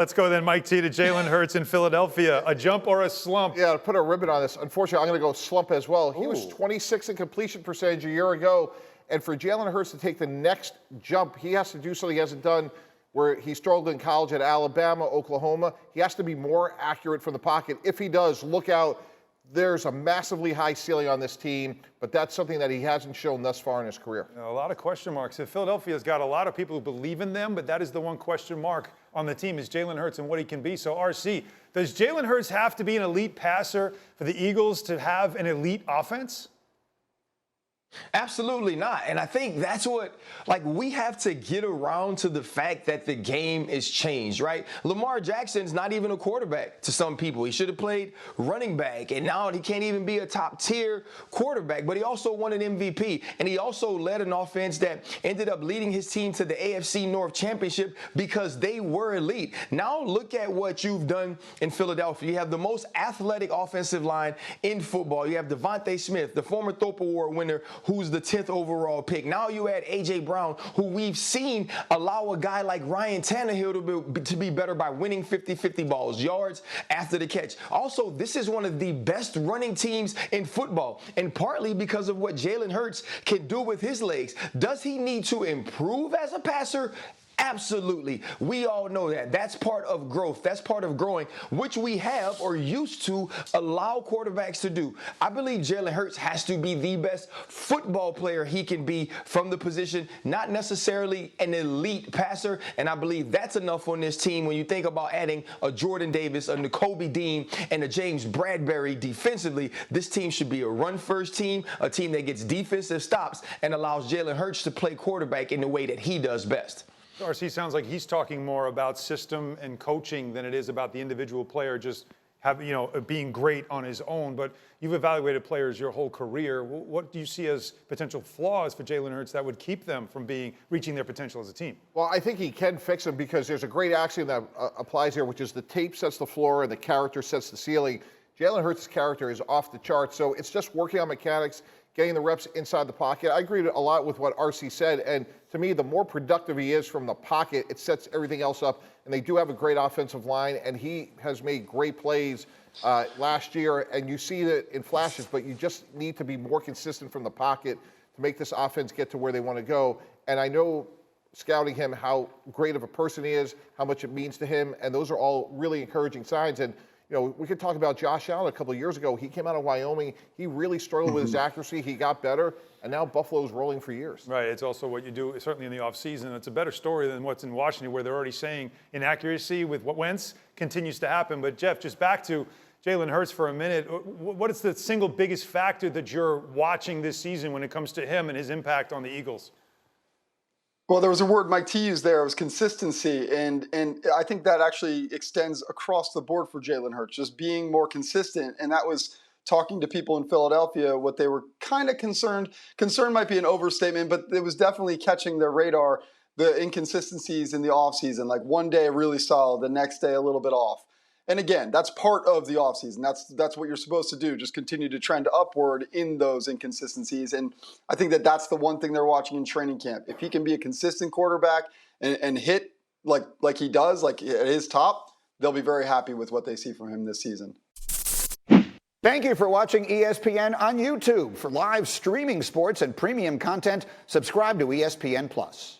Let's go then, Mike T, to Jalen Hurts in Philadelphia. A jump or a slump? Yeah, to put a ribbon on this, unfortunately, I'm going to go slump as well. He was 26 in completion percentage a year ago, and for Jalen Hurts to take the next jump, he has to do something he hasn't done where he struggled in college at Alabama, Oklahoma. He has to be more accurate from the pocket. If he does, look out. There's a massively high ceiling on this team, but that's something that he hasn't shown thus far in his career. A lot of question marks. Philadelphia's got a lot of people who believe in them, but that is the one question mark on the team is Jalen Hurts and what he can be. So, RC, does Jalen Hurts have to be an elite passer for the Eagles to have an elite offense? Absolutely not. And I think that's what, we have to get around to the fact that the game is changed, right? Lamar Jackson's not even a quarterback to some people. He should have played running back, and now he can't even be a top-tier quarterback, but he also won an MVP, and he also led an offense that ended up leading his team to the AFC North Championship because they were elite. Now look at what you've done in Philadelphia. You have the most athletic offensive line in football. You have Devontae Smith, the former Thorpe Award winner, who's the 10th overall pick. Now you add A.J. Brown, who we've seen allow a guy like Ryan Tannehill to be better by winning 50-50 balls, yards after the catch. Also, this is one of the best running teams in football, and partly because of what Jalen Hurts can do with his legs. Does he need to improve as a passer? Absolutely. We all know that. That's part of growth. That's part of growing, which we have or used to allow quarterbacks to do. I believe Jalen Hurts has to be the best football player he can be from the position, not necessarily an elite passer. And I believe that's enough on this team when you think about adding a Jordan Davis, a Nakobe Dean, and a James Bradbury defensively. This team should be a run-first team, a team that gets defensive stops and allows Jalen Hurts to play quarterback in the way that he does best. RC sounds like he's talking more about system and coaching than it is about the individual player just being great on his own. But you've evaluated players your whole career. What do you see as potential flaws for Jalen Hurts that would keep them from reaching their potential as a team? Well, I think he can fix them because there's a great axiom that applies here, which is the tape sets the floor and the character sets the ceiling. Jalen Hurts' character is off the charts, so it's just working on mechanics, getting the reps inside the pocket. I agree a lot with what RC said, and to me, the more productive he is from the pocket, it sets everything else up, and they do have a great offensive line, and he has made great plays last year, and you see that in flashes, but you just need to be more consistent from the pocket to make this offense get to where they want to go. And I know scouting him how great of a person he is, how much it means to him, and those are all really encouraging signs. And we could talk about Josh Allen a couple of years ago. He came out of Wyoming. He really struggled with his accuracy. He got better, and now Buffalo's rolling for years. Right. It's also what you do, certainly in the offseason. It's a better story than what's in Washington, where they're already saying inaccuracy with what Wentz continues to happen. But, Jeff, just back to Jalen Hurts for a minute. What is the single biggest factor that you're watching this season when it comes to him and his impact on the Eagles? Well, there was a word Mike T used there. It was consistency, and I think that actually extends across the board for Jalen Hurts, just being more consistent. And that was talking to people in Philadelphia, what they were kind of concerned. Concern might be an overstatement, but it was definitely catching their radar, the inconsistencies in the offseason. Like one day really solid, the next day a little bit off. And again, that's part of the offseason. That's what you're supposed to do, just continue to trend upward in those inconsistencies. And I think that's the one thing they're watching in training camp. If he can be a consistent quarterback and hit like he does, like at his top, they'll be very happy with what they see from him this season. Thank you for watching ESPN on YouTube. For live streaming sports and premium content, subscribe to ESPN+.